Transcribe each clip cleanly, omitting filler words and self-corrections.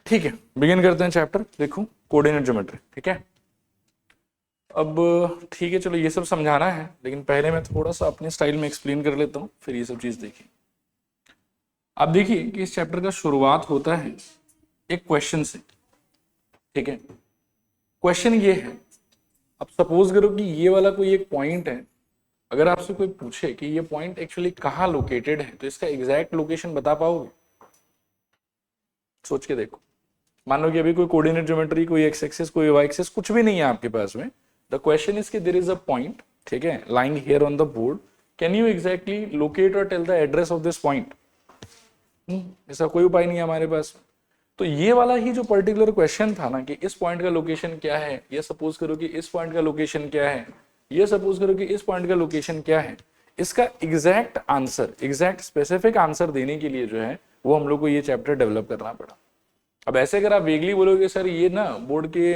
ठीक है, बिगिन करते हैं चैप्टर। देखो कोऑर्डिनेट ज्योमेट्री, ठीक है। अब ठीक है, चलो ये सब समझाना है, लेकिन पहले मैं थोड़ा सा अपने स्टाइल में एक्सप्लेन कर लेता हूँ, फिर ये सब चीज देखिए। आप देखिए कि इस चैप्टर का शुरुआत होता है एक क्वेश्चन से, ठीक है। क्वेश्चन ये है, अब सपोज करो कि ये वाला कोई एक पॉइंट है, अगर आपसे कोई पूछे कि ये पॉइंट एक्चुअली कहाँ लोकेटेड है, तो इसका एग्जैक्ट लोकेशन बता पाओगे? सोच के देखो। मान लो कि अभी कोई कोऑर्डिनेट ज्योमेट्री, कोई एक्स एक्सिस, कोई वाई एक्सिस, कुछ भी नहीं है आपके पास में। द क्वेश्चन इज कि देयर इज अ पॉइंट, ठीक है, lying here on the board, can you exactly locate और tell the address of this point? ऐसा कोई उपाय नहीं है हमारे पास। तो ये वाला ही जो पर्टिकुलर क्वेश्चन था ना कि इस पॉइंट का लोकेशन क्या है, ये सपोज करो कि इस पॉइंट का लोकेशन क्या है, ये सपोज करो कि इस पॉइंट का लोकेशन क्या है, इसका exact answer, exact specific answer देने के लिए जो है वो हम लोग को ये चैप्टर डेवलप करना पड़ा। अब ऐसे अगर आप वेगली बोलोगे सर ये ना बोर्ड के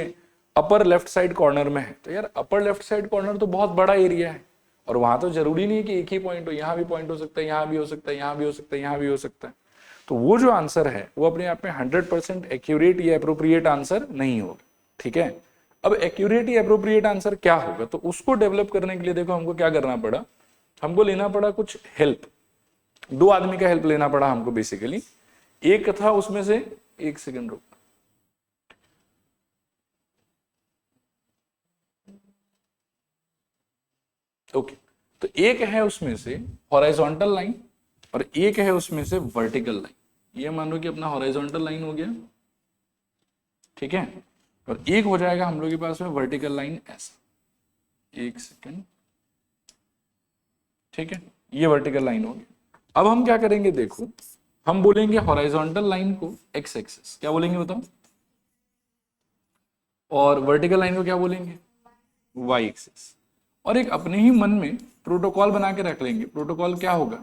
अपर लेफ्ट साइड कॉर्नर में है, तो यार अपर लेफ्ट साइड कॉर्नर तो बहुत बड़ा एरिया है, और वहां तो जरूरी नहीं है कि एक ही पॉइंट हो, यहाँ भी पॉइंट हो सकता है, यहाँ भी हो सकता है, यहाँ भी हो सकता है, यहाँ भी हो सकता है। तो वो जो आंसर है वो अपने आप में 100% एक्यूरेट या अप्रोप्रिएट आंसर नहीं होगा, ठीक है। अब एक्यूरेट या अप्रोप्रिएट आंसर क्या होगा, तो उसको डेवलप करने के लिए देखो हमको क्या करना पड़ा, हमको लेना पड़ा कुछ हेल्प। दो आदमी का हेल्प लेना पड़ा हमको बेसिकली। एक था उसमें से, एक सेकंड रुक, ओके। तो एक है उसमें से हॉरिजॉन्टल लाइन और एक है उसमें से वर्टिकल लाइन। ये मान लो कि अपना हॉरिजॉन्टल लाइन हो गया, ठीक है, और एक हो जाएगा हम लोग के पास में वर्टिकल लाइन ऐसा। एक सेकंड, ठीक है, ये वर्टिकल लाइन हो गया। अब हम क्या करेंगे देखो, हम बोलेंगे हॉरिजॉन्टल लाइन को एक्स एक्सिस, क्या बोलेंगे बताओ, और वर्टिकल लाइन को क्या बोलेंगे, वाई एक्सिस। और एक अपने ही मन में प्रोटोकॉल बना के रख लेंगे। प्रोटोकॉल क्या होगा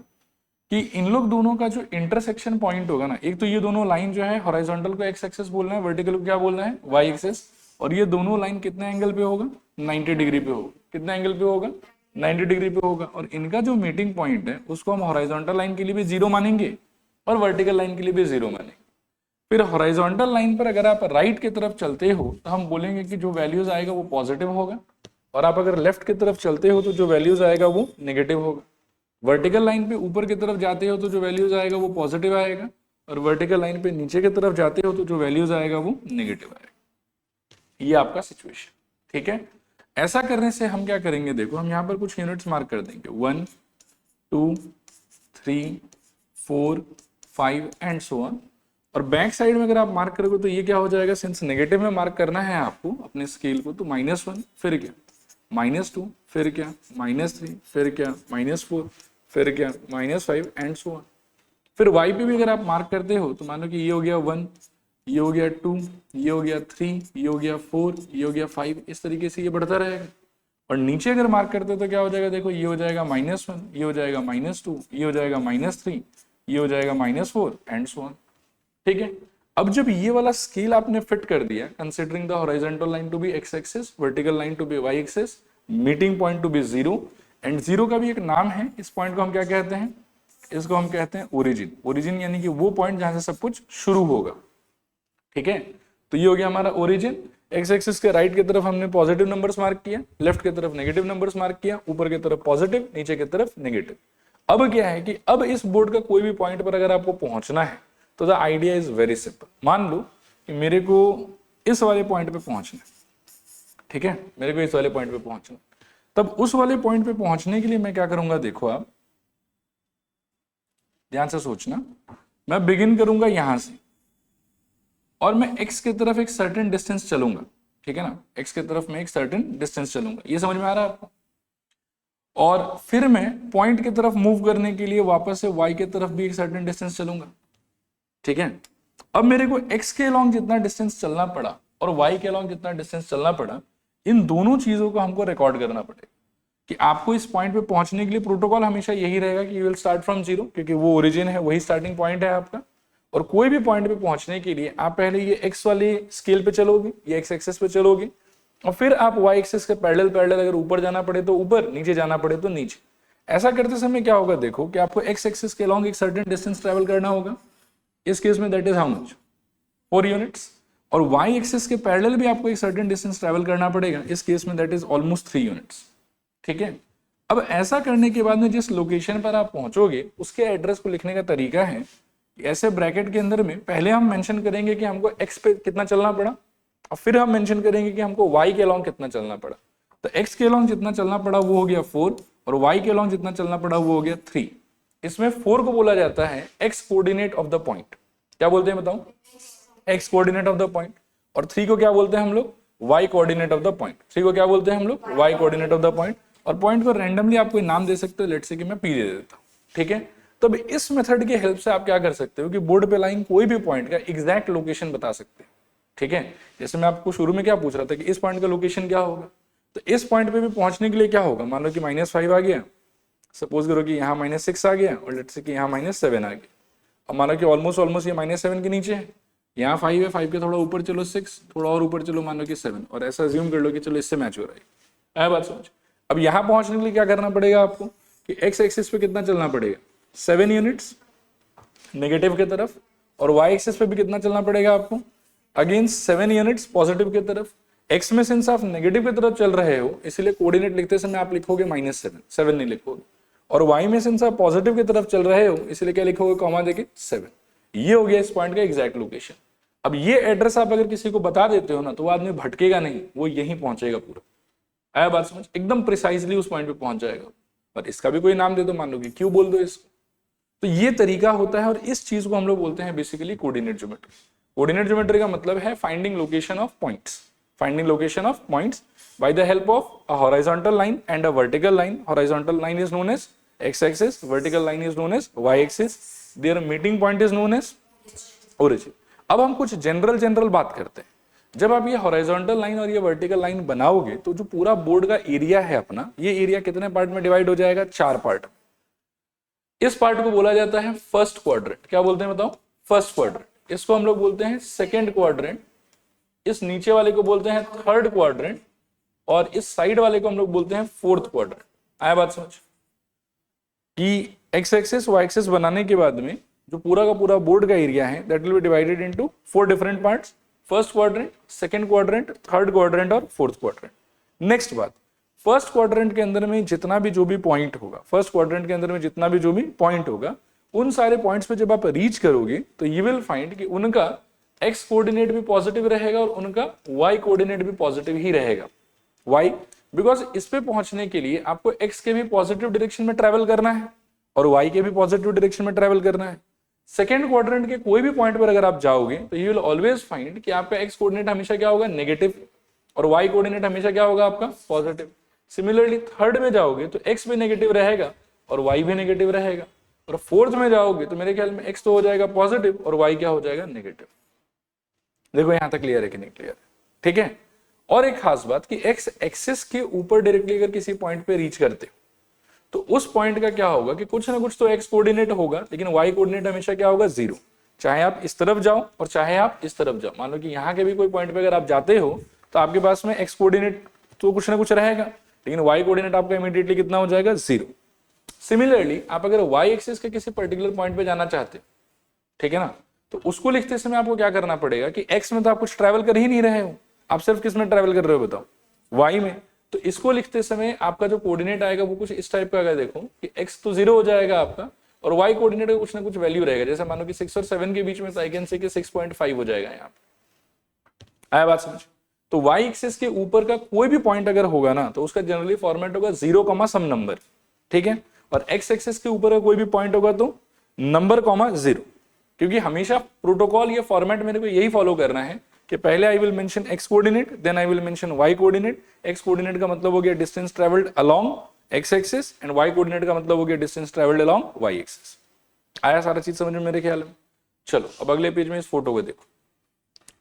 कि इन लोग दोनों का जो इंटरसेक्शन पॉइंट होगा ना, एक तो ये दोनों लाइन जो है हॉरिजॉन्टल को एक्स एक्सिस बोलना है, वर्टिकल को क्या बोलना है, वाई एक्सिस, और ये दोनों लाइन कितने एंगल पे होगा, 90 डिग्री पे होगा। कितना एंगल पे होगा, 90 डिग्री पे होगा। और इनका जो मीटिंग पॉइंट है उसको हम हॉरिजॉन्टल लाइन के लिए भी जीरो मानेंगे और वर्टिकल लाइन के लिए भी जीरो मानेंगे। फिर हॉरिजॉन्टल लाइन पर अगर आप राइट की तरफ चलते हो तो हम बोलेंगे कि जो वैल्यूज आएगा वो पॉजिटिव होगा, और आप अगर लेफ्ट की तरफ चलते हो तो जो वैल्यूज आएगा वो नेगेटिव होगा। वर्टिकल लाइन पे ऊपर की तरफ जाते हो तो जो वैल्यूज आएगा वो पॉजिटिव आएगा, और वर्टिकल लाइन पे नीचे की तरफ जाते हो तो जो वैल्यूज आएगा वो नेगेटिव आएगा। ये आपका सिचुएशन, ठीक है। ऐसा करने से हम क्या करेंगे देखो, हम यहाँ पर कुछ यूनिट्स मार्क कर देंगे, 1 2 3 4 5 एंड सो ऑन। और बैक साइड में अगर आप मार्क करोगे तो ये क्या हो जाएगा, सिंस नेगेटिव में मार्क करना है आपको अपने स्केल को, तो -1, फिर क्या -2, फिर क्या -3, फिर क्या -4, फिर क्या -5 एंड सो ऑन। फिर y पे भी अगर आप मार्क करते हो तो मान लो कि ये हो गया 1, ये हो गया 2, ये हो गया 3, ये हो गया 4, ये हो गया 5, इस तरीके से ये बढ़ता रहेगा। और नीचे अगर मार्क करते हो तो क्या हो जाएगा देखो, ये हो जाएगा -1, ये हो जाएगा -2, ये हो जाएगा -3, ये हो जाएगा -4 एंड सो ऑन, ठीक है। अब जब ये वाला स्केल आपने फिट कर दिया, considering the horizontal line to be X axis, vertical line to be Y axis, meeting point to be zero, and zero का भी एक नाम है, इस पॉइंट को हम क्या कहते हैं, इसको हम कहते हैं ओरिजिन। ओरिजिन यानी कि वो पॉइंट जहां से सब कुछ शुरू होगा, ठीक है। तो ये हो गया हमारा ओरिजिन। एक्स एक्सिस के राइट की तरफ हमने पॉजिटिव नंबर्स मार्क किया, लेफ्ट की तरफ नेगेटिव नंबर्स मार्क किया, ऊपर की तरफ पॉजिटिव, नीचे की तरफ नेगेटिव। अब क्या है कि अब इस बोर्ड का कोई भी पॉइंट पर अगर आपको पहुंचना है तो the idea is very simple. मान लो कि मेरे को इस वाले पॉइंट पे पहुंचना है, ठीक है, मेरे को इस वाले पॉइंट पे पहुंचना, तब उस वाले पॉइंट पे पहुंचने के लिए मैं क्या करूंगा देखो, आप ध्यान से सोचना। मैं बिगिन करूंगा यहां से और मैं x की तरफ एक सर्टेन डिस्टेंस चलूंगा, ठीक है ना, x की तरफ मैं एक सर्टेन डिस्टेंस चलूंगा, ये समझ में आ रहा है आपको। और फिर मैं पॉइंट की तरफ मूव करने के लिए वापस से y की तरफ भी एक सर्टेन डिस्टेंस चलूंगा, ठीक है। अब मेरे को x के अलॉन्ग जितना डिस्टेंस चलना पड़ा और y के अलॉन्ग जितना डिस्टेंस चलना पड़ा, इन दोनों चीजों को हमको रिकॉर्ड करना पड़ेगा। कि आपको इस पॉइंट पे पहुंचने के लिए प्रोटोकॉल हमेशा यही रहेगा कि you will start from zero, क्योंकि वो ओरिजिन है, वही स्टार्टिंग पॉइंट है आपका। और कोई भी पॉइंट पे पहुंचने के लिए आप पहले ये x वाले स्केल पे चलोगे, ये x एक्सिस पे चलोगे, और फिर आप y एक्सिस के पैरेलल पैरेलल अगर ऊपर जाना पड़े तो ऊपर, नीचे जाना पड़े तो नीचे। ऐसा करते समय क्या होगा देखो कि आपको x एक्सिस के अलॉन्ग एक सर्टेन डिस्टेंस ट्रेवल करना होगा। इस केस में that is how much, 4 units, और वाई एक्सिस के पैरेलल भी आपको एक सर्टेन डिस्टेंस ट्रैवल करना पड़ेगा, इस केस में दैट इज ऑलमोस्ट 3 यूनिट्स। ठीक है, अब ऐसा करने के बाद में जिस लोकेशन पर आप पहुंचोगे उसके एड्रेस को लिखने का तरीका है, ऐसे ब्रैकेट के अंदर में पहले हम मेंशन करेंगे कि हमको एक्स पे कितना चलना पड़ा, और फिर हम मेंशन करेंगे कि हमको वाई के अलोंग कितना चलना पड़ा। तो एक्स के अलोंग जितना चलना पड़ा वो हो गया 4, और वाई के अलोंग जितना चलना पड़ा वो हो गया 3। इसमें 4 को बोला जाता है x coordinate of the point. क्या बोलते हैं बताओ? X coordinate of the point. और 3 को क्या बोलते हैं हम लोग? Y coordinate of the point. 3 को क्या बोलते हैं हम लोग? Y coordinate of the point. और पॉइंट को रैंडमली आप कोई नाम दे सकते हो, लेट्स से कि मैं पी दे देता हूँ। ठीक है, तो अब इस मेथड की हेल्प से आप क्या कर सकते हो कि बोर्ड पे लाइन कोई भी पॉइंट का एग्जैक्ट लोकेशन बता सकते हैं। ठीक है, जैसे मैं आपको शुरू में क्या पूछ रहा था कि इस पॉइंट का लोकेशन क्या होगा, तो इस पॉइंट पे भी पहुंचने के लिए क्या होगा, मान लो कि -5 आ गया, सपोज करो कि यहाँ -6 आ गया, और लेट्स से कि यहाँ -7 आ गया, और मानो कि ऑलमोस्ट ये -7 के नीचे है, यहाँ 5 है, 5 के थोड़ा ऊपर चलो 6, थोड़ा और ऊपर चलो मान लो कि 7, और ऐसा अज्यूम कर लो कि चलो इससे मैच हो रहा है। बात समझ। अब यहाँ पहुंचने के लिए क्या करना पड़ेगा आपको कि एक्स एक्सिस पे कितना चलना पड़ेगा? 7 यूनिट्स नेगेटिव की तरफ, और वाई एक्सिस पे भी कितना चलना पड़ेगा आपको? अगेन 7 यूनिट्स पॉजिटिव की तरफ। एक्स में सिंस आप नेगेटिव की तरफ चल रहे हो इसलिए कोऑर्डिनेट लिखते समय आप लिखोगे -7, 7 नहीं लिखोगे। और वाई में सिंस आप पॉजिटिव की तरफ चल रहे हो इसलिए क्या लिखोगे? कॉमा देके 7। ये हो गया इस पॉइंट का एग्जैक्ट लोकेशन। अब ये एड्रेस आप अगर किसी को बता देते हो ना तो वो आदमी भटकेगा नहीं, वो यहीं पहुंचेगा पूरा। आया बात समझ? एकदम प्रिसाइजली उस पॉइंट पे पहुंच जाएगा। पर इसका भी कोई नाम दे दो, मान लो कि क्यों बोल दो इसको, तो ये तरीका होता है। और इस चीज को हम लोग बोलते हैं basically coordinate geometry. Coordinate geometry का मतलब है finding location of points, finding location of points by the help of a horizontal line and a vertical line. Horizontal line is known as X axis, vertical line is known as Y axis, their meeting point is known as origin. अब हम कुछ general बात करते हैं। जब आप ये horizontal line और ये वर्टिकल लाइन बनाओगे तो जो पूरा बोर्ड का एरिया है अपना, ये एरिया कितने पार्ट में डिवाइड हो जाएगा? 4 पार्ट। इस पार्ट को बोला जाता है फर्स्ट क्वाड्रेंट। क्या बोलते हैं बताओ? First quadrant. इसको हम लोग बोलते हैं सेकंड क्वाड्रेंट, इस नीचे वाले को बोलते हैं थर्ड क्वाड्रेंट, और इस साइड वाले को हम लोग बोलते हैं फोर्थ क्वाड्रेंट। आया बात समझ? कि एक्स एक्सिस वाई एक्सिस बनाने के बाद में जो पूरा का पूरा बोर्ड का एरिया है that will be divided into 4 different parts, first quadrant, second quadrant, third quadrant और फोर्थ क्वाड्रेंट। नेक्स्ट बात, फर्स्ट क्वाड्रेंट के अंदर में जितना भी जो भी पॉइंट होगा, फर्स्ट क्वाड्रेंट के अंदर में जितना भी जो भी पॉइंट होगा, उन सारे पॉइंट्स पे जब आप रीच करोगे तो यू विल फाइंड कि उनका एक्स कोऑर्डिनेट भी पॉजिटिव रहेगा और उनका वाई कोऑर्डिनेट भी पॉजिटिव ही रहेगा। वाई बिकॉज इस पे पहुंचने के लिए आपको एक्स के भी पॉजिटिव डायरेक्शन में ट्रेवल करना है और वाई के भी पॉजिटिव डायरेक्शन में ट्रेवल करना है। सेकेंड क्वाड्रेंट के कोई भी पॉइंट पर अगर आप जाओगे तो यू विल ऑलवेज फाइंड कि आपका एक्स कोऑर्डिनेट हमेशा क्या होगा? नेगेटिव, और वाई कोऑर्डिनेट हमेशा क्या होगा? आपका पॉजिटिव। सिमिलरली थर्ड में जाओगे तो एक्स भी नेगेटिव रहेगा और वाई भी नेगेटिव रहेगा, और फोर्थ में जाओगे तो मेरे ख्याल में एक्स तो हो जाएगा पॉजिटिव और वाई क्या हो जाएगा? नेगेटिव। देखो यहां तक क्लियर है कि नहीं क्लियर है? ठीक है। और एक खास बात कि एक्स एक्सिस के ऊपर डायरेक्टली अगर किसी पॉइंट पे रीच करते हो तो उस पॉइंट का क्या होगा कि कुछ ना कुछ तो एक्स कोऑर्डिनेट होगा, लेकिन वाई कोऑर्डिनेट हमेशा क्या होगा? 0। चाहे आप इस तरफ जाओ और चाहे आप इस तरफ जाओ। मान लो कि यहाँ के भी कोई पॉइंट पे अगर आप जाते हो तो आपके पास में एक्स कोऑर्डिनेट तो कुछ ना कुछ रहेगा, लेकिन वाई कोऑर्डिनेट आपका इमीडिएटली कितना हो जाएगा? 0। सिमिलरली आप अगर वाई एक्सिस के किसी पर्टिकुलर पॉइंट पे जाना चाहते हो, ठीक है ना, तो उसको लिखते समय आपको क्या करना पड़ेगा कि एक्स में तो आप कुछ ट्रैवल कर ही नहीं रहे हो, आप सिर्फ किस में ट्रैवल कर रहे हो बताओ? वाई में। तो इसको लिखते समय आपका जो कोऑर्डिनेट आएगा वो कुछ इस टाइप का आएगा। देखो कि x तो 0 हो जाएगा आपका और y कोऑर्डिनेट का कुछ ना कुछ वैल्यू रहेगा। जैसे मानो कि 6 और 7 के बीच में तो आई कैन से कि 6.5 हो जाएगा यहाँ पे। आया बात समझ? तो y एक्सिस के ऊपर का कोई भी पॉइंट अगर होगा ना तो उसका जनरली फॉर्मेट होगा 0, सम नंबर, ठीक है। और x एक्सिस के ऊपर का कोई भी पॉइंट होगा तो नंबर, 0, क्योंकि हमेशा प्रोटोकॉल ये फॉर्मेट मेरे को यही फॉलो करना है कि पहले I will mention x coordinate, then I will mention y coordinate. x coordinate का मतलब हो गया distance travelled along x axis and y coordinate का मतलब हो गया distance travelled along y axis. आया सारा चीज समझ में मेरे ख्याल में? चलो अब अगले पेज में इस फोटो को देखो।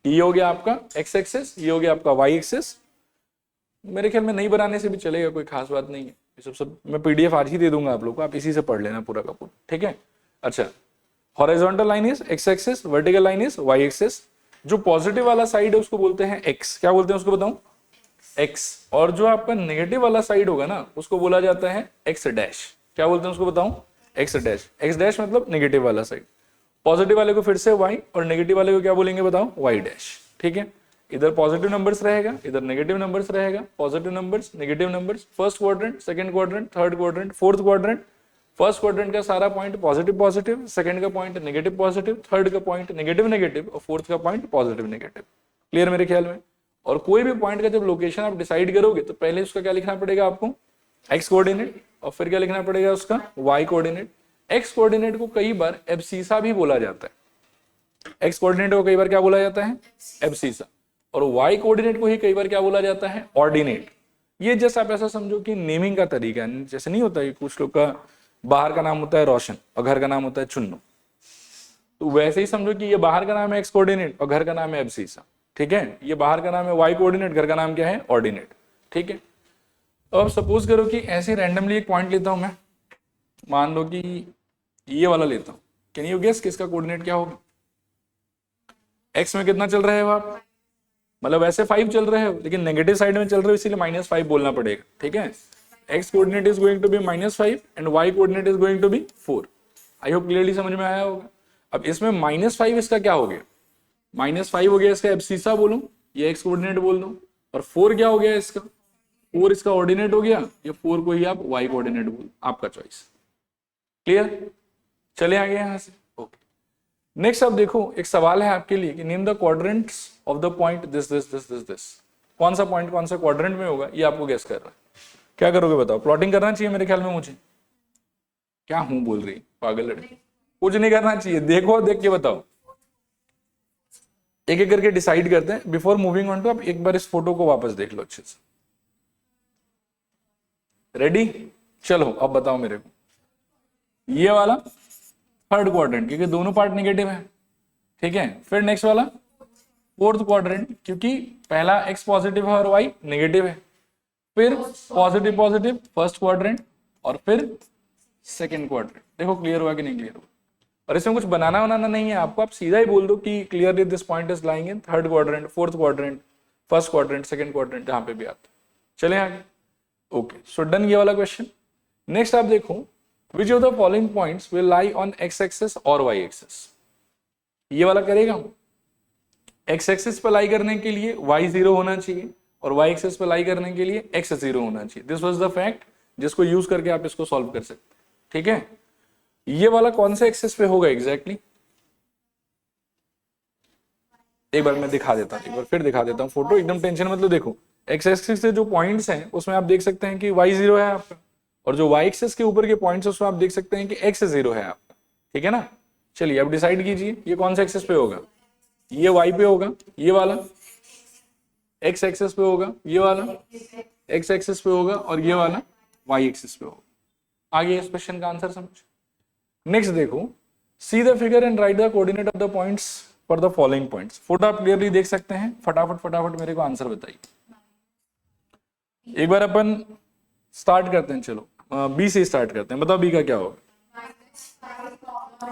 ये हो गया आपका x एक्सिस, ये हो गया आपका y एक्सिस। मेरे ख्याल में नहीं बनाने से भी चलेगा, कोई खास बात नहीं है। ये सब मैं PDF आज ही दे दूंगा आप लोग को, आप इसी से पढ़ लेना पूरा का पूरा, ठीक है। अच्छा, horizontal line is x axis, vertical line is y axis. जो पॉजिटिव वाला साइड है उसको बोलते हैं x। क्या बोलते हैं उसको बताऊं? x। और जो आपका नेगेटिव वाला साइड होगा ना उसको बोला जाता है x डैश। क्या बोलते हैं उसको बताऊं? x dash. x डैश मतलब नेगेटिव वाला साइड। पॉजिटिव वाले को फिर से y और नेगेटिव वाले को क्या बोलेंगे बताओ, y डैश। ठीक है, इधर पॉजिटिव नंबर्स रहेगा, इधर नेगेटिव नंबर्स रहेगा, positive numbers negative numbers, first quadrant, second quadrant, third quadrant, fourth quadrant. First quadrant का सारा पॉइंट पॉजिटिव पॉजिटिव, सेकंड का पॉइंट नेगेटिव पॉजिटिव, थर्ड का पॉइंट नेगेटिव नेगेटिव और फोर्थ का पॉइंट पॉजिटिव नेगेटिव। क्लियर मेरे ख्याल में। और कोई भी पॉइंट का जब लोकेशन आप डिसाइड करोगे तो पहले उसका क्या लिखना पड़ेगा आपको, एक्स कोऑर्डिनेट, और फिर क्या लिखना पड़ेगा उसका, वाई कोऑर्डिनेट। एक्स कोऑर्डिनेट को कई बार एब्सीसा भी बोला जाता है, एक्स कोऑर्डिनेट को कई बार क्या बोला जाता है, एब्सीसा, और वाई कोऑर्डिनेट को ही कई बार क्या बोला जाता है, ऑर्डिनेट। ये जैसे आप ऐसा समझो कि नेमिंग का तरीका है, जैसे नहीं होता है कुछ लोग का बाहर का नाम होता है रोशन और घर का नाम होता है चुन्नू, तो वैसे ही समझो कि ये बाहर का नाम है एक्स कोऑर्डिनेट और घर का नाम है एब्सीसा। ठीक है, ये बाहर का नाम है वाई कोऑर्डिनेट, घर का नाम क्या है, ऑर्डिनेट। ठीक है, तो अब सपोज करो कि ऐसे रैंडमली एक पॉइंट लेता हूं मैं, मान लो कि ये वाला लेता हूं, कैन यू गेस किसका कोऑर्डिनेट क्या होगा? एक्स में कितना चल रहा है आप, मतलब वैसे 5 चल रहे हो लेकिन नेगेटिव साइड में चल रहे हो इसीलिए -5 बोलना पड़ेगा। ठीक है, x coordinate is going to be -5 and y coordinate is going to be 4। I hope clearly समझ में आया होगा। अब इसमें -5 इसका क्या हो गया, -5 हो गया इसका एब्सीसा बोलूं या एक्स कोऑर्डिनेट बोल दूं, और 4 क्या हो गया इसका, 4 इसका ऑर्डिनेट हो गया, या 4 को ही आप वाई कोऑर्डिनेट बोल, आपका चॉइस। क्लियर, चले आगे यहां से। ओके, नेक्स्ट अब देखो एक सवाल है आपके लिए कि name the quadrants of the point this this this this this. कौन सा पॉइंट कौन सा क्वाड्रेंट में होगा ये आपको गेस कर रहा है। क्या करोगे बताओ, प्लॉटिंग करना चाहिए मेरे ख्याल में मुझे, क्या हूं बोल रही पागल लड़की, कुछ नहीं करना चाहिए, देखो देख के बताओ, एक एक करके डिसाइड करते हैं। बिफोर मूविंग ऑन टू आप एक बार इस फोटो को वापस देख लो अच्छे से। रेडी, चलो अब बताओ मेरे को, ये वाला थर्ड क्वाड्रेंट क्योंकि दोनों पार्ट नेगेटिव है। ठीक है, फिर नेक्स्ट वाला फोर्थ क्वाड्रेंट क्योंकि पहला एक्स पॉजिटिव है और वाई नेगेटिव है, फिर पॉजिटिव पॉजिटिव फर्स्ट क्वाड्रेंट, और फिर सेकंड क्वाड्रेंट। देखो क्लियर हुआ कि नहीं क्लियर हुआ। और इसमें कुछ बनाना बनाना नहीं है आपको, आप सीधा ही बोल दो कि clearly this point is lying in third quadrant, fourth quadrant, first quadrant, second quadrant, जहां पे भी आते। चले आगे। ओके, सो डन ये वाला क्वेश्चन। नेक्स्ट आप देखो, which of the following points will lie on x axis और वाई एक्सिस। ये वाला करेगा, एक्स एक्सिस पे लाई करने के लिए y 0 होना चाहिए और y एक्सिस पे लाई करने के लिए x 0 होना चाहिए। दिस वाज द फैक्ट जिसको यूज करके आप इसको सॉल्व कर सकते। ठीक है, ये वाला कौन से एक्सिस पे होगा एग्जैक्टली एक बार मैं दिखा देता हूं, एक बार फिर दिखा देता हूं फोटो, एकदम टेंशन मतलब। देखो एक्स एक्सिस से जो पॉइंट्स हैं उसमें आप देख सकते हैं कि y 0 है आपका, और जो y एक्सिस के ऊपर के पॉइंट्स उसमें आप देख सकते हैं कि x 0 है आपका। ठीक है ना, चलिए अब डिसाइड कीजिए ये कौन सा एक्सिस पे होगा। ये y पे होगा, ये वाला x एक्सिस पे होगा, ये वाला x एक्सिस पे होगा, और ये वाला y एक्सिस पे होगा। आगे इस क्वेश्चन का आंसर समझ। नेक्स्ट देखो, see the figure and right the coordinate of the points for the following points. Photo आप क्लियरली देख सकते हैं, फटाफट फटाफट मेरे को आंसर बताइए। एक बार अपन स्टार्ट करते हैं, चलो बी से स्टार्ट करते हैं। बताओ बी का क्या होगा,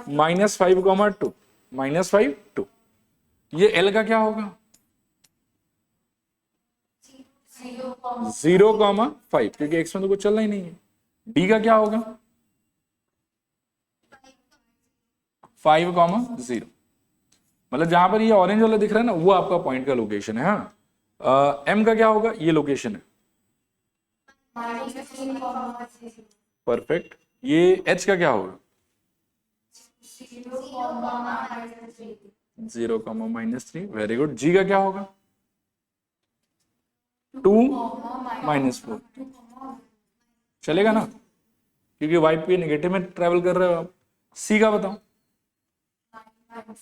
-5, 2, -5, 2। ये एल का क्या होगा, 0,5 क्योंकि एक्स में तो कुछ चलना ही नहीं है। डी का क्या होगा, 5,0, मतलब जहां पर ये ऑरेंज वाला दिख रहा है ना वो आपका पॉइंट का लोकेशन है। हाँ, एम का क्या होगा, ये लोकेशन है, परफेक्ट। ये एच का क्या होगा, 0,-3, वेरी गुड। जी का क्या होगा, 2, -4, चलेगा ना क्योंकि वाई पे नेगेटिव में ट्रेवल कर रहे हो आप। सी का बताओ,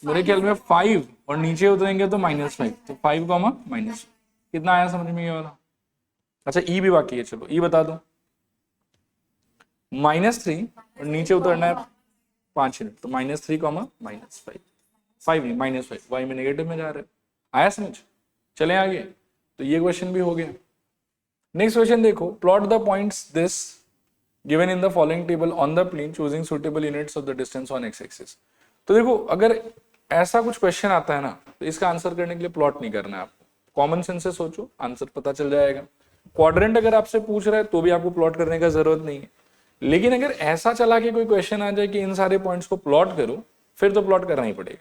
मेरे ख्याल में 5 और नीचे उतरेंगे तो -5, तो 5, कितना आया समझ में ये वाला। अच्छा ई भी बाकी है, चलो ई बता दो, -3 और नीचे उतरना है 5 यूनिट, तो -3, -5 नहीं -5, वाई में नेगेटिव में जा रहे, आया समझ। चले आगे, तो ये क्वेश्चन भी हो गया। नेक्स्ट क्वेश्चन देखो, plot the points this given in the following table on the plane choosing suitable units of the distance on x axis. तो देखो अगर ऐसा कुछ क्वेश्चन आता है ना तो इसका आंसर करने के लिए प्लॉट नहीं करना है आपको, कॉमन सेंस से सोचो, आंसर पता चल जाएगा। क्वाड्रेंट अगर आपसे पूछ रहा है तो भी आपको प्लॉट करने का जरूरत नहीं है, लेकिन अगर ऐसा चला के कोई क्वेश्चन आ जाए कि इन सारे पॉइंट्स को प्लॉट करो फिर तो प्लॉट करना ही पड़ेगा।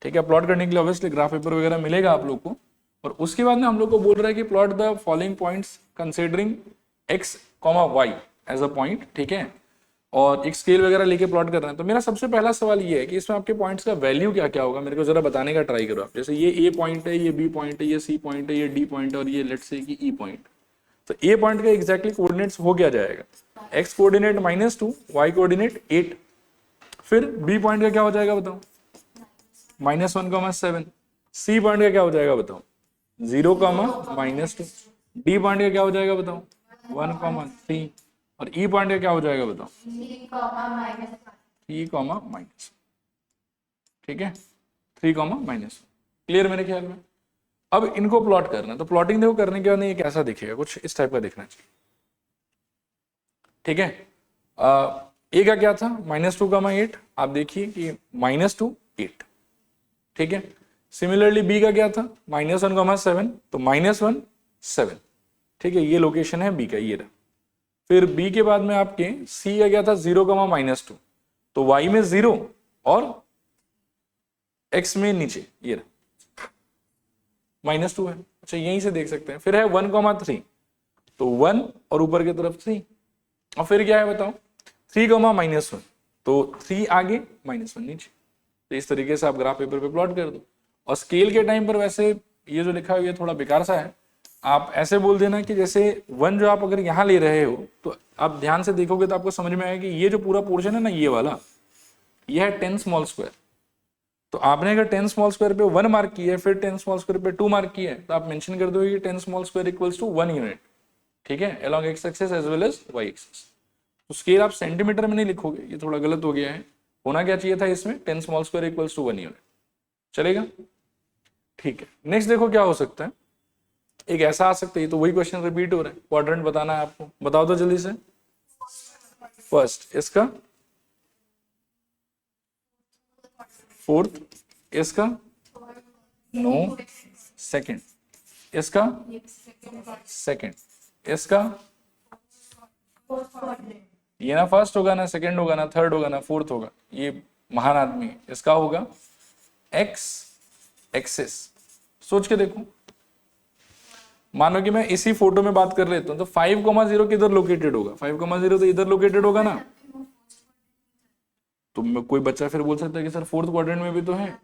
ठीक है, प्लॉट करने के लिए ऑब्वियसली ग्राफ पेपर वगैरह मिलेगा आप लोग को, और उसके बाद में हम लोग को बोल रहा है कि plot the following points considering x, y as a point. ठीक है, और एक स्केल वगैरह लेके प्लॉट कर रहे हैं। तो मेरा सबसे पहला सवाल ये है कि इसमें आपके पॉइंट्स का वैल्यू क्या क्या होगा, मेरे को जरा बताने का ट्राई करो आप। जैसे ये ए पॉइंट है, ये बी पॉइंट है, ये सी पॉइंट है, ये डी पॉइंट है, और ये लेट्स से कि ई पॉइंट। तो ए पॉइंट का एग्जैक्टली कोऑर्डिनेट्स हो क्या जाएगा, x कोऑर्डिनेट -2, y कोऑर्डिनेट 8। फिर बी पॉइंट का क्या हो जाएगा बताओ, -1,7। सी पॉइंट का क्या हो जाएगा बताओ, 0, -2। डी पॉइंट का क्या हो जाएगा बताओ, 1,3। और ई पॉइंट का क्या हो जाएगा बताओ, 3, ठीक है, 3, क्लियर मेरे ख्याल में। अब इनको प्लॉट करना है, तो प्लॉटिंग देखो करने के बाद ये कैसा दिखेगा, कुछ इस टाइप का दिखना चाहिए। ठीक है, ए का क्या था, -2, 8। आप देखिए कि -2, 8। ठीक है, सिमिलरली बी का क्या था, -1, 7, तो -1, 7। ठीक है, ये लोकेशन है बी का, ये रहा। फिर बी के बाद में आपके सी का क्या था, 0, -2, तो y में 0 और x में नीचे ये रहा -2 है। अच्छा, यहीं से देख सकते हैं। फिर है 1, 3, तो 1 और ऊपर की तरफ 3। और फिर क्या है बताओ, 3, -1, तो 3 आगे -1 नीचे। तो इस तरीके से आप ग्राफ पेपर पे प्लॉट कर दो। और स्केल के टाइम पर वैसे ये जो लिखा है ये थोड़ा बेकार सा है, आप ऐसे बोल देना कि जैसे 1 जो आप अगर यहाँ ले रहे हो तो आप ध्यान से देखोगे तो आपको समझ में आएगा कि ये जो पूरा पोर्शन है ना, ये वाला, ये है 10 स्मॉल स्क्वायर। तो आपने अगर 10 स्मॉल स्क्वायर पे 1 मार्क किया है, फिर 10 स्मॉल स्क्वायर पे 2 मार्क किया है, तो आप मेंशन कर दोगे कि 10 small square equals to 1 unit. ठीक है, along x axis as well as Y axis. तो स्केल आप सेंटीमीटर में नहीं लिखोगे, ये थोड़ा गलत हो गया है। होना क्या चाहिए था इसमें, 10 small square equals to 1 unit. चलेगा, ठीक है। नेक्स्ट देखो क्या हो सकता है, एक ऐसा आ सकता है, तो वही क्वेश्चन रिपीट हो रहा है। क्वाड्रेंट बताना है आपको, बताओ तो जल्दी से। फर्स्ट, इसका 4th, इसका नो, सेकंड, इसका सेकंड, इसका ये ना फर्स्ट होगा ना सेकंड होगा ना थर्ड होगा ना फोर्थ होगा, ये महान आदमी। इसका होगा एक्स एक्सिस। सोच के देखो, मानो कि मैं इसी फोटो में बात कर लेता हूं, तो 5,0 किधर लोकेटेड होगा, 5,0 तो इधर लोकेटेड होगा ना। तो कोई बच्चा फिर बोल सकता है कि सर 4th क्वाड्रेंट में भी तो है।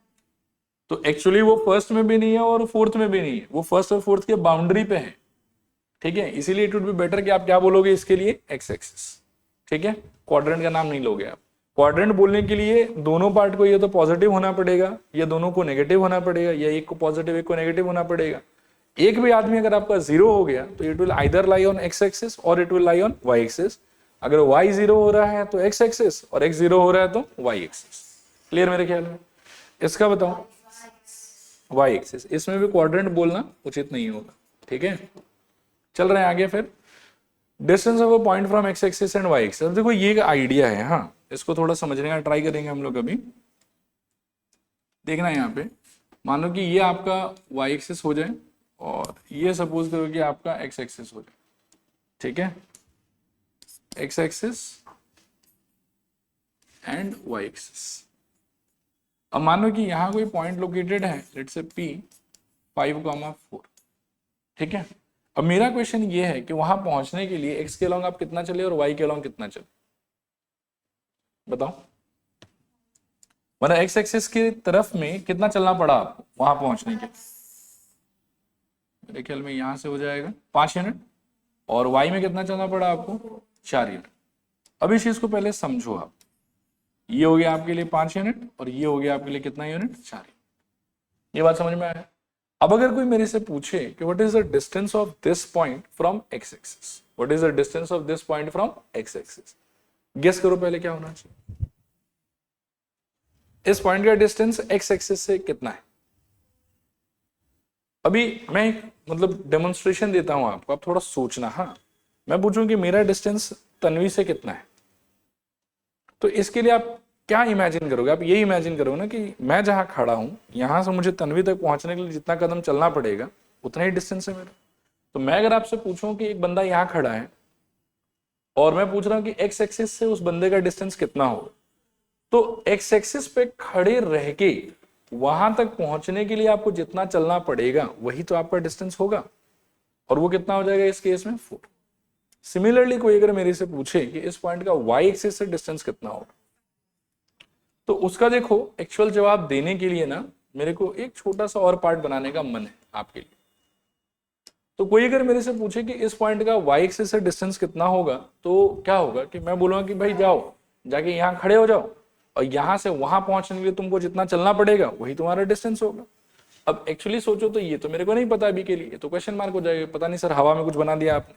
तो एक्चुअली वो फर्स्ट में भी नहीं है और 4th में भी नहीं है, वो फर्स्ट और 4th के बाउंड्री पे है। ठीक है, इसीलिए इट वुड बी बेटर कि आप क्या बोलोगे इसके लिए, एक्स एक्सिस। ठीक है, क्वाड्रेंट का नाम नहीं लोगे आप। क्वाड्रेंट बोलने के लिए दोनों पार्ट को या तो पॉजिटिव होना पड़ेगा या दोनों को नेगेटिव होना पड़ेगा, या एक को पॉजिटिव एक को नेगेटिव होना पड़ेगा। एक भी आदमी अगर आपका 0 हो गया तो it will either lie on x axis और it will lie on Y axis. अगर y 0 हो रहा है तो एक्स एक्सिस और x 0 हो रहा है तो y एक्सिस। क्लियर मेरे ख्याल में। इसका बताओ y एक्सिस, इसमें भी क्वाड्रेंट बोलना उचित नहीं होगा। ठीक है, चल रहे हैं आगे। फिर distance of a point from x axis and y axis. देखो ये एक आइडिया है, हाँ, इसको थोड़ा समझने का ट्राई करेंगे हम लोग अभी। देखना यहाँ पे, मानो कि ये आपका y एक्सिस हो जाए और ये सपोज करो कि आपका x एक्सिस हो जाए। ठीक है, x axis and y axis. अब मानो कि यहाँ कोई पॉइंट लोकेटेड है, लेट्स से P 5,4। ठीक है, अब मेरा क्वेश्चन ये है कि वहां पहुंचने के लिए x के अलॉन्ग आप कितना चले और y के अलॉन्ग कितना चले, बताओ। मतलब x एक्सिस की तरफ में कितना चलना पड़ा आपको वहां पहुंचने के लिए। मेरे ख्याल में यहां से हो जाएगा 5 यूनिट, और y में कितना चलना पड़ा आपको, 4 यूनिट। अब इस चीज को पहले समझो आप, ये हो गया आपके लिए 5 यूनिट और ये हो गया आपके लिए कितना यूनिट, 4 यूनिट। ये बात समझ में आया। अब अगर कोई मेरे से पूछे कि what is the distance of this point from x axis, what is the distance of this point from x axis, guess करो पहले क्या होना चाहिए। इस पॉइंट का डिस्टेंस एक्स एक्सिस से कितना है। अभी मैं एक मतलब डेमोन्स्ट्रेशन देता हूं आपको, आप थोड़ा सोचना। हाँ, मैं पूछूं कि मेरा डिस्टेंस तन्वी से कितना है, तो इसके लिए आप क्या इमेजिन करोगे। आप ये इमेजिन करो ना कि मैं जहां खड़ा हूं, यहां से मुझे तन्वी तक पहुंचने के लिए जितना कदम चलना पड़ेगा उतना ही डिस्टेंस है मेरा। तो मैं अगर आपसे पूछूं कि एक बंदा यहां खड़ा है और मैं पूछ रहा हूं कि एक्स एक्सिस से उस बंदे का डिस्टेंस कितना होगा, तो एक्स एक्सिस पे खड़े रह के वहां तक पहुंचने के लिए आपको जितना चलना पड़ेगा वही तो आपका डिस्टेंस होगा, और वो कितना हो जाएगा इस केस में 4। सिमिलरली कोई अगर मेरे से पूछे कि इस पॉइंट का वाई एक्सिस से डिस्टेंस कितना होगा, तो उसका देखो एक्चुअल जवाब देने के लिए ना मेरे को एक छोटा सा और पार्ट बनाने का मन है आपके लिए। तो कोई अगर मेरे से पूछे कि इस पॉइंट का वाई एक्सिस से डिस्टेंस कितना होगा, तो क्या होगा कि मैं बोलूंगा कि भाई जाओ जाके यहाँ खड़े हो जाओ और यहां से वहां पहुंचने के लिए तुमको जितना चलना पड़ेगा वही तुम्हारा डिस्टेंस होगा। अब एक्चुअली सोचो तो ये तो मेरे को नहीं पता अभी के लिए, तो क्वेश्चन मार्क हो जाएगा, पता नहीं सर हवा में कुछ बना दिया आपने।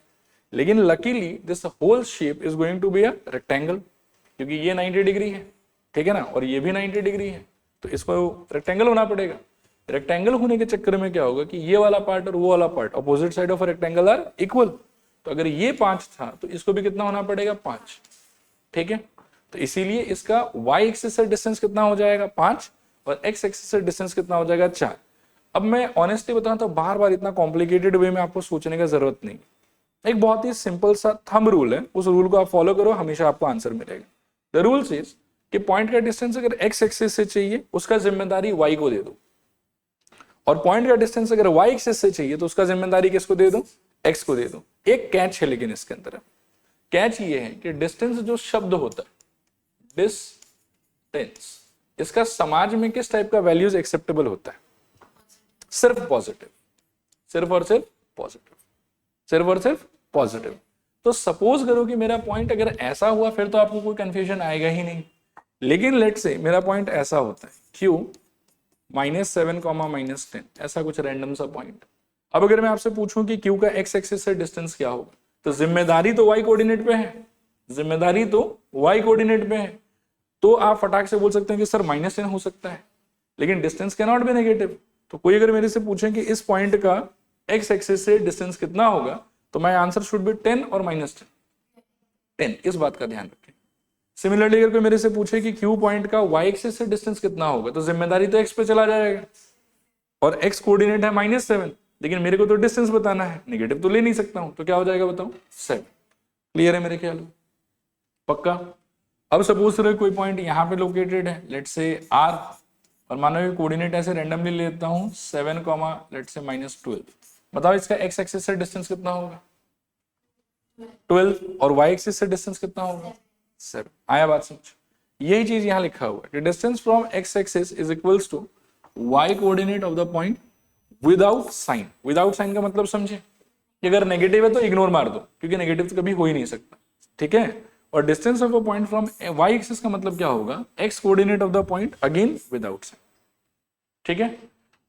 लेकिन luckily this whole shape is going to be a rectangle, क्योंकि ये 90 डिग्री है, ठीक है ना, और ये भी 90 डिग्री है, तो इसको रेक्टेंगल होना पड़ेगा। रेक्टेंगल होने के चक्कर में क्या होगा कि ये वाला पार्ट और वो वाला part opposite side of rectangle are equal, तो अगर ये 5 था तो इसको भी कितना होना पड़ेगा 5, ठीक है। तो इसीलिए इसका y एक्सिस से डिस्टेंस कितना हो जाएगा 5 और x एक्सिस से डिस्टेंस कितना हो जाएगा 4। अब मैं ऑनेस्टली बताऊं तो बार बार इतना कॉम्प्लिकेटेड वे में आपको सोचने का जरूरत नहीं, एक बहुत ही सिंपल सा थंब रूल है, उस रूल को आप फॉलो करो, हमेशा आपको आंसर मिलेगा। द रूल सेज कि पॉइंट का डिस्टेंस अगर x एक्सिस से चाहिए उसका जिम्मेदारी y को दे दो, और पॉइंट का डिस्टेंस अगर y एक्सिस से चाहिए तो उसका जिम्मेदारी किसको दे दो, x को दे दो। एक कैच है लेकिन इसके अंदर, कैच ये है कि डिस्टेंस जो शब्द होता है डिस्टेंस, इसका समाज में किस टाइप का वैल्यूज एक्सेप्टेबल होता है, सिर्फ पॉजिटिव, सिर्फ और सिर्फ पॉजिटिव, सिर्फ और सिर्फ पॉजिटिव। तो सपोज करो कि मेरा पॉइंट अगर ऐसा हुआ फिर तो आपको कोई कंफ्यूजन आएगा ही नहीं, लेकिन लेट से मेरा पॉइंट ऐसा होता है q -7, -10, ऐसा कुछ रैंडम सा पॉइंट। अब अगर मैं आपसे पूछूं कि q का x एक्सिस से डिस्टेंस क्या होगा, तो जिम्मेदारी तो y कोऑर्डिनेट पे है, जिम्मेदारी तो y कोऑर्डिनेट पे है, तो आप फटाक से बोल सकते हैं कि सर -10 हो सकता है, लेकिन distance can not be negative. तो कोई अगर मेरे से पूछे कि इस पॉइंट का x एक्सिस से डिस्टेंस कितना होगा, तो माय आंसर शुड बी 10 और -10, इस बात का ध्यान रखें। सिमिलरली अगर कोई मेरे से पूछे कि q पॉइंट का y एक्सिस से डिस्टेंस कितना होगा, तो जिम्मेदारी तो x पे चला जाएगा, और x कोऑर्डिनेट है -7, लेकिन मेरे को तो डिस्टेंस बताना है, नेगेटिव तो ले नहीं सकता हूं, तो क्या हो जाएगा बताओ 7। क्लियर है मेरे ख्याल में, पक्का। अब सपोज करो कोई पॉइंट यहाँ पे लोकेटेड है, लेट्स से r, और मानो ये कोऑर्डिनेट ऐसे रैंडमली लेता हूँ 7, लेट्स से -12, बताओ इसका x एक्सिस से डिस्टेंस कितना होगा 12, और y एक्सिस से डिस्टेंस कितना होगा 7। आया बात समझ, यही चीज यहाँ लिखा हुआ है कि distance from x axis is equals to y coordinate of the point without sign. Without sign का मतलब समझे कि अगर नेगेटिव है तो इग्नोर मार दो, क्योंकि नेगेटिव तो कभी हो ही नहीं सकता, ठीक है। और distance of a point from y axis का मतलब क्या होगा, x coordinate of the point again without sign, ठीक है।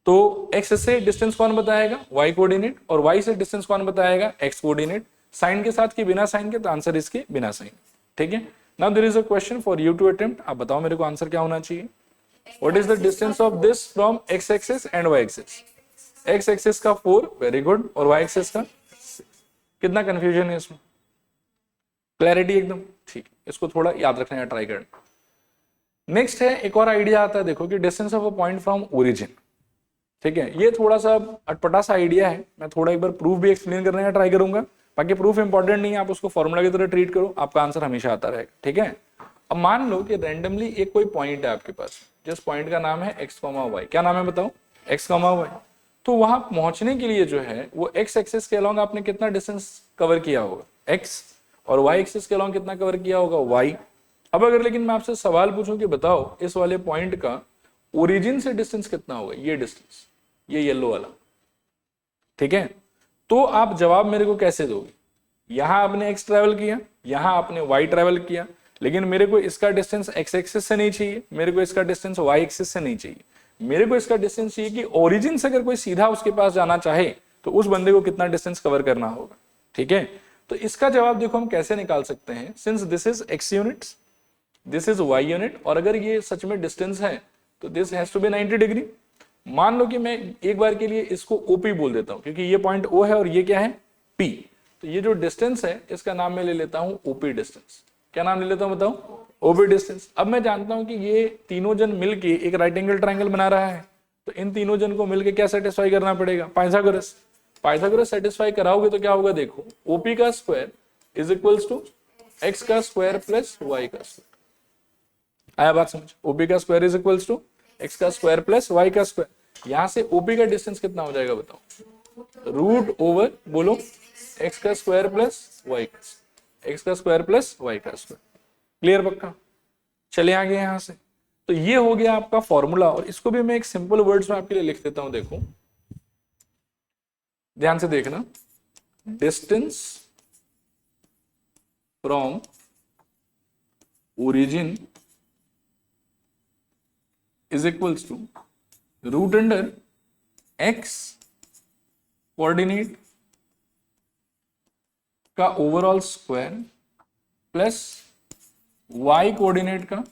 तो x से डिस्टेंस कौन बताएगा, y कोऑर्डिनेट, और y से डिस्टेंस कौन बताएगा, x कोऑर्डिनेट। साइन के साथ कि बिना साइन के, तो आंसर इसके बिना साइन, ठीक है। Now there is a question for you to attempt, आप बताओ मेरे को आंसर क्या होना चाहिए। What is the distance of this from x axis and y axis. x axis का 4, वेरी गुड, और y एक्सिस का 6। कितना कंफ्यूजन है इसमें, क्लैरिटी एकदम ठीक, इसको थोड़ा याद रखने का ट्राई करना। नेक्स्ट है एक और आइडिया आता है, देखो कि distance of a point from origin, ठीक है। ये थोड़ा सा अटपटा सा आइडिया है, मैं थोड़ा एक बार प्रूफ भी एक्सप्लेन करने का ट्राई करूंगा, बाकी प्रूफ इंपॉर्टेंट नहीं है, आप उसको फॉर्मूला की तरह ट्रीट करो, आपका आंसर हमेशा आता रहेगा, ठीक है। अब मान लो कि रैंडमली एक कोई पॉइंट है आपके पास, जिस पॉइंट का नाम है x, y, क्या नाम है बताओ, x, y। तो वहां पहुंचने के लिए जो है वो x एक्सिस के अलोंग आपने कितना डिस्टेंस कवर किया होगा x, और y एक्सिस के अलोंग कितना कवर किया होगा y। अब अगर लेकिन मैं आपसे सवाल पूछूं कि बताओ इस वाले पॉइंट का ओरिजिन से डिस्टेंस कितना होगा, ये डिस्टेंस, ये येलो वाला, ठीक है। तो आप जवाब मेरे को कैसे दोगे, यहां आपने x ट्रेवल किया, यहां आपने y ट्रेवल किया, लेकिन मेरे को इसका डिस्टेंस x एक्सिस से नहीं चाहिए, मेरे को इसका डिस्टेंस y एक्सिस से नहीं चाहिए, मेरे को इसका डिस्टेंस चाहिए कि ओरिजिन से अगर कोई सीधा उसके पास जाना चाहे तो उस बंदे को कितना डिस्टेंस कवर करना होगा, ठीक है। तो इसका जवाब देखो हम कैसे निकाल सकते हैं, since this is x units, this is y unit, और अगर ये सच में डिस्टेंस है तो this has to be 90 degree. मान लो कि मैं एक बार के लिए इसको OP बोल देता हूं, क्योंकि ये पॉइंट O है और ये क्या है P, तो ये जो डिस्टेंस है इसका नाम मैं ले लेता हूं OP डिस्टेंस। क्या नाम ले लेता हूं बताओ, OP डिस्टेंस। अब मैं जानता हूं कि ये तीनों जन मिलके एक राइट एंगल ट्रायंगल बना रहा है, तो इन तीनों जन को मिलके क्या सेटिस्फाई करना पड़ेगा, पाइथागोरस। पाइथागोरस सेटिस्फाई कराओगे तो क्या होगा, देखो OP का square is equals to x का स्क्वायर प्लस y का स्क्वायर। आया बात समझ? ओपी का square is equals to x का स्क्वायर प्लस वाई का स्क्वायर। यहां से ओपी का डिस्टेंस कितना हो जाएगा बताओ? रूट ओवर बोलो एक्स का स्क्वायर प्लस वाई का, एक्स का स्क्वायर प्लस वाई का स्क्वायर। क्लियर पक्का? चले आगे यहां से। तो ये हो गया आपका फॉर्मूला, और इसको भी मैं एक सिंपल वर्ड्स में आपके लिए लिख देता हूं। देखो ध्यान से देखना, distance from origin is equals to root under X coordinate का overall square plus Y coordinate का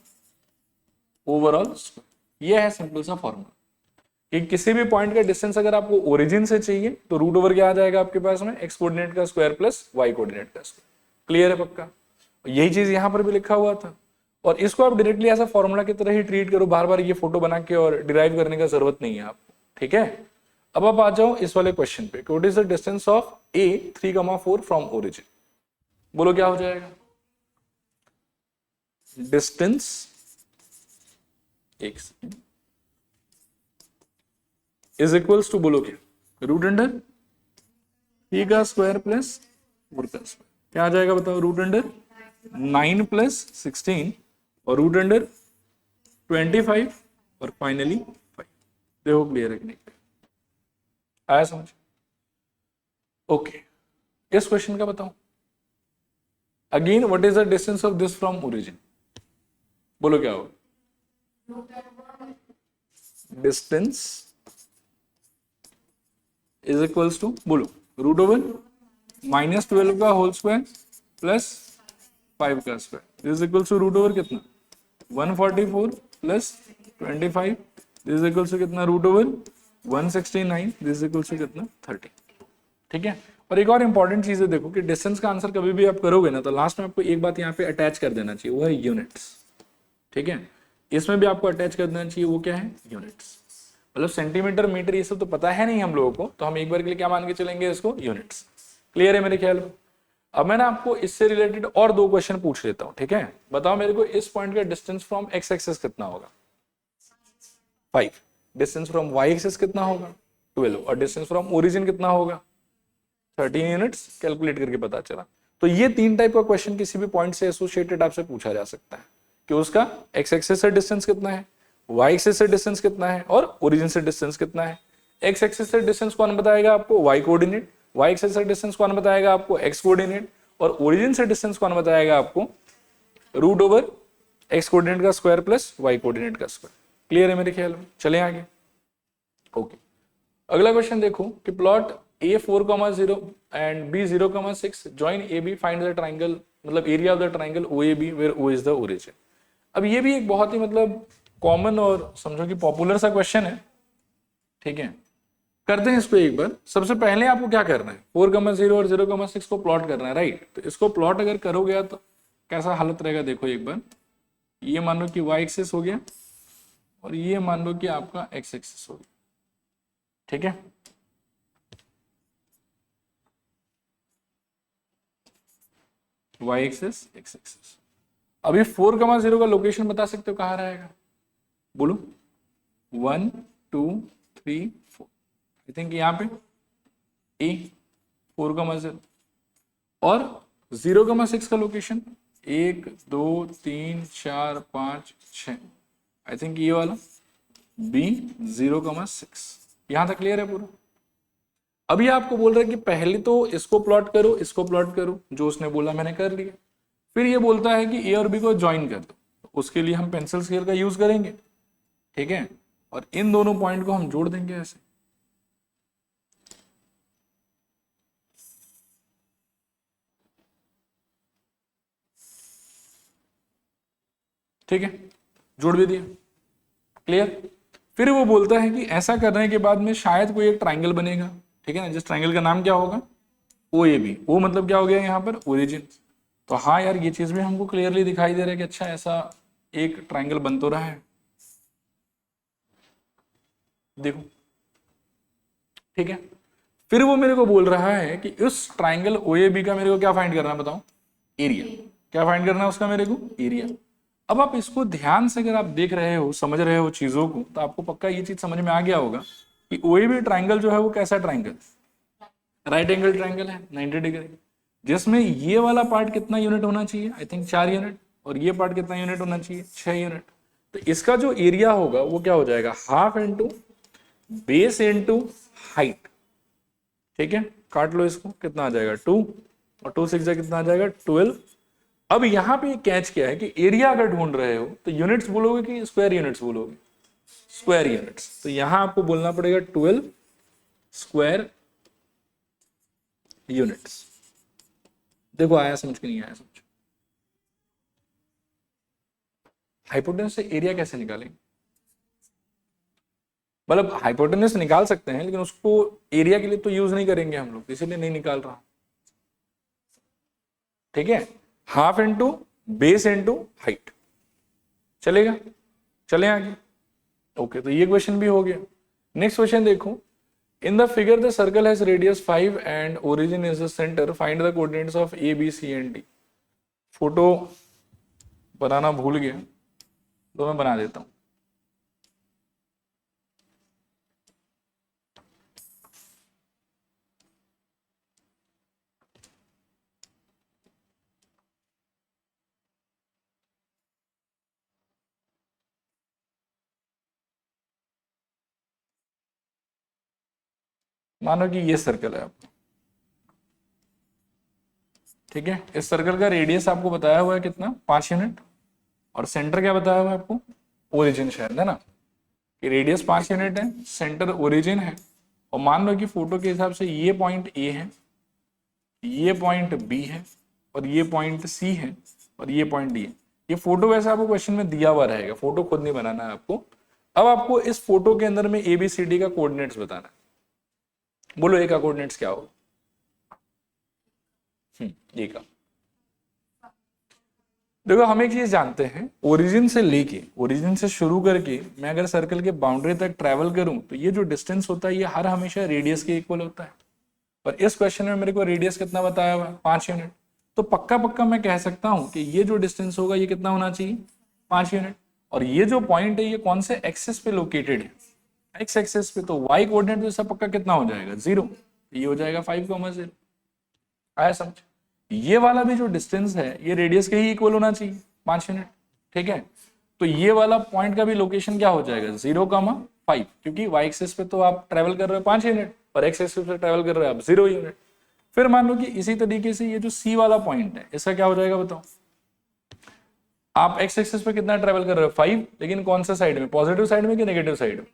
ओवरऑल स्क्वायर। ये है सिंपल सा फॉर्मूला कि किसी भी पॉइंट का डिस्टेंस अगर आपको ओरिजिन से चाहिए तो रूट ओवर क्या आ जाएगा आपके पास में? एक्स कोऑर्डिनेट का स्क्वायर प्लस वाई कोऑर्डिनेट का स्क्वायर। क्लियर है पक्का? यही चीज यहां पर भी लिखा हुआ था, और इसको आप डायरेक्टली ऐसा फॉर्मूला की तरह ही ट्रीट करो, बार बार ये फोटो बना के और डिराइव करने का जरूरत नहीं है आपको। ठीक है, अब आप आ जाओ इस वाले क्वेश्चन पे, what is the distance of A 3,4 from origin. बोलो क्या हो जाएगा? डिस्टेंस एक इज इक्वल्स टू बोलो क्या? रूट अंडर 3 का स्क्वायर प्लस 4 का स्क्वायर। क्या आ जाएगा बताओ? रूट अंडर 9 प्लस 16 और रूट अंडर 25 और फाइनली 5। देखो क्लियर है कि नहीं? आया समझ? ओके, इस क्वेश्चन का बताओ again, what is the distance of this from origin. बोलो क्या होगा? डिस्टेंस इज इक्वल्स टू बोलो रूट ओवर -12 का होल स्क्वायर प्लस 5 का square is equals to root over कितना? 144 प्लस 25 इज इक्वल्स टू कितना? Root over 169 is equals to कितना? 30। ठीक है, और एक और इंपॉर्टेंट चीज है, देखो कि डिस्टेंस का आंसर कभी भी आप करोगे ना तो लास्ट में आपको एक बात यहाँ पे अटैच कर देना चाहिए, वो है यूनिट्स। ठीक है, इसमें भी आपको अटैच कर देना चाहिए, वो क्या है? यूनिट्स। मतलब सेंटीमीटर मीटर ये सब तो पता है नहीं हम लोगों को, तो हम एक बार के लिए क्या मान के चलेंगे? इसको यूनिट्स। क्लियर है मेरे ख्याल में? अब मैं ना आपको इससे रिलेटेड और 2 क्वेश्चन पूछ लेता हूं। ठीक है, बताओ मेरे को इस पॉइंट का डिस्टेंस फ्रॉम एक्स एक्सिस कितना होगा? 5। डिस्टेंस फ्रॉम वाई एक्सिस कितना होगा? 12। और डिस्टेंस फ्रॉम ओरिजिन कितना होगा? 13 यूनिट्स। कैलकुलेट करके पता चला। तो ये 3 टाइप का क्वेश्चन किसी भी पॉइंट से एसोसिएटेड आपसे पूछा जा सकता है कि उसका एक्स एक्सिस से डिस्टेंस कितना है, वाई एक्सिस से डिस्टेंस कितना है, और ओरिजिन से डिस्टेंस कितना है। एक्स एक्सिस से डिस्टेंस कौन बताएगा आपको? Y coordinate. वाई एक्सिस से डिस्टेंस कौन बताएगा आपको? X coordinate. और ओरिजिन से डिस्टेंस कौन बताएगा आपको? रूट ओवर एक्स कोऑर्डिनेट का स्क्वायर प्लस वाई कोऑर्डिनेट का स्क्वायर। क्लियर है मेरे ख्याल में? चले आगे। ओके, अगला क्वेश्चन देखो कि plot A 4,0 and B 0,6 join AB, find the triangle, मतलब area of the triangle OAB where O is the origin। अब ये भी एक बहुत ही मतलब कॉमन और समझो कि पॉपुलर सा क्वेश्चन है। ठीक है, करते हैं इसको एक बार। सबसे पहले आपको क्या करना है? 4,0 और 0,6 को प्लॉट करना है, राइट? तो इसको प्लॉट अगर करोगे तो कैसा हालत रहेगा देखो एक बार। ये मान लो कि वाई एक्सिस हो गया और ये मान लो कि आपका एक्स एक्सिस हो गया। ठीक है, वाई एक्सिस एक्स एक्सिस। अभी 4,0 का लोकेशन बता सकते हो कहाँ रहेगा? बोलो 1 2 3 4। आई थिंक यहाँ पे ए 4,0 और 0,6 का लोकेशन 1 2 3 4 5 6। आई थिंक ये वाला बी 0,6। यहां तक क्लियर है पूरा? अभी आपको बोल रहा है कि पहले तो इसको प्लॉट करो, इसको प्लॉट करो, जो उसने बोला मैंने कर लिया। फिर ये बोलता है कि ए और बी को ज्वाइन कर दो, उसके लिए हम पेंसिल स्केल का यूज करेंगे। ठीक है, और इन दोनों पॉइंट को हम जोड़ देंगे ऐसे। ठीक है, जोड़ भी दिया। क्लियर? फिर वो बोलता है कि ऐसा करने के बाद में शायद कोई एक ट्राइंगल बनेगा। ठीक है ना, जिस ट्राइंगल का नाम क्या होगा? OAB। ओ मतलब क्या हो गया यहाँ पर? ओरिजिन। तो हाँ यार, ये चीज भी हमको क्लियरली दिखाई दे रहा है कि अच्छा ऐसा एक ट्राइंगल बन तो रहा है। देखो, ठीक है, फिर वो मेरे को बोल रहा है कि उस ट्राइंगल OAB का मेरे को क्या फाइंड करना है बताओ? एरिया। क्या फाइंड करना है उसका मेरे को? एरिया। अब आप इसको ध्यान से अगर आप देख रहे हो, समझ रहे हो चीजों को, तो आपको पक्का ये चीज समझ में आ गया होगा कि ओएबी ट्राइंगल जो है वो कैसा ट्राइंगल, राइट एंगल ट्राइंगल है 90 डिग्री, जिसमें ये वाला पार्ट कितना यूनिट होना चाहिए, आई थिंक 4 यूनिट, और ये पार्ट कितना यूनिट होना चाहिए, 6 यूनिट। तो इसका जो एरिया होगा वो क्या हो जाएगा, half into base into height. ठीक है, काट लो इसको, कितना आ जाएगा 2, और 2 6 कितना आ जाएगा 12। अब यहां पे कैच क्या है कि एरिया अगर ढूंढ रहे हो तो यूनिट्स बोलोगे कि स्क्वायर यूनिट्स बोलोगे, स्क्वायर यूनिट्स। तो यहां आपको बोलना पड़ेगा 12 स्क्वायर यूनिट्स। देखो आया समझ के नहीं आया समझ। हाइपोटेनस से एरिया कैसे निकालेंगे, मतलब हाइपोटेनस निकाल सकते हैं लेकिन उसको एरिया के लिए तो यूज नहीं करेंगे हम लोग, इसीलिए नहीं निकाल रहा। ठीक है, half into base into height, चलेगा, चले आगे। ओके, तो ये क्वेश्चन भी हो गया। नेक्स्ट क्वेश्चन देखो, in the figure the circle has radius 5 and origin is the centre, find the coordinates of A B C and D. Photo बनाना भूल गया तो मैं बना देता हूं। मानो कि ये सर्कल है आपको, ठीक है, इस सर्कल का रेडियस आपको बताया हुआ है कितना, 5 यूनिट, और सेंटर क्या बताया हुआ है आपको, ओरिजिन शायद, है ना, कि रेडियस 5 यूनिट है, सेंटर ओरिजिन है, और मान लो कि फोटो के हिसाब से ये पॉइंट ए है, ये पॉइंट बी है, और ये पॉइंट सी है, और ये पॉइंट डी है। ये फोटो वैसे आपको क्वेश्चन में दिया हुआ रहेगा, फोटो खुद नहीं बनाना है आपको। अब आपको इस फोटो के अंदर में ए बी सी डी का कोऑर्डिनेट्स बताना है। बोलो ए का कोऑर्डिनेट्स क्या होगा, ए का। देखो हम एक चीज जानते हैं, ओरिजिन से लेके, ओरिजिन से शुरू करके मैं अगर सर्कल के बाउंड्री तक ट्रेवल करूं तो ये जो डिस्टेंस होता है ये हर हमेशा रेडियस के इक्वल होता है। और इस क्वेश्चन में मेरे को रेडियस कितना बताया हुआ है, 5 यूनिट। तो पक्का पक्का मैं कह सकता हूं कि ये जो डिस्टेंस होगा ये कितना होना चाहिए, 5 यूनिट। और ये जो पॉइंट है ये कौन से एक्सिस पे लोकेटेड है, एक्स एक्सिस पे, तो वाई कोऑर्डिनेट जैसा पक्का कितना हो जाएगा, 0। ये हो जाएगा 5,0। आया समझ। ये वाला भी जो डिस्टेंस है ये रेडियस के ही इक्वल होना चाहिए, 5 यूनिट। ठीक है, तो ये वाला पॉइंट का भी लोकेशन क्या हो जाएगा, 0,5, क्योंकि वाई एक्सिस पे तो आप ट्रेवल कर रहे हो 5 यूनिट, और एक्स एक्सिस पे ट्रेवल कर रहे हो आप 0 यूनिट। फिर मान लो कि इसी तरीके से ये जो सी वाला पॉइंट है इसका क्या हो जाएगा बताओ, आप एक्स एक्सिस पे कितना ट्रेवल कर रहे हो 5, लेकिन कौन सा साइड में, पॉजिटिव साइड में कि नेगेटिव साइड में,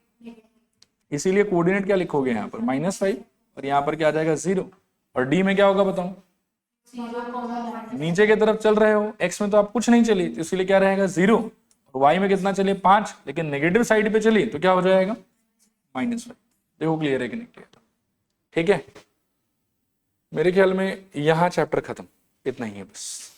इसीलिए कोऑर्डिनेट क्या लिखोगे यहाँ पर -5, और यहाँ पर क्या आ जाएगा 0। और डी में क्या होगा बताओ, नीचे की तरफ चल रहे हो, एक्स में तो आप कुछ नहीं चली, इसीलिए क्या रहेगा 0, और वाई में कितना चले 5, लेकिन नेगेटिव साइड पे चली तो क्या हो जाएगा -5। देखो क्लियर है कि नहीं क्लियर। ठीक है, मेरे ख्याल में यहां चैप्टर खत्म, इतना ही है बस।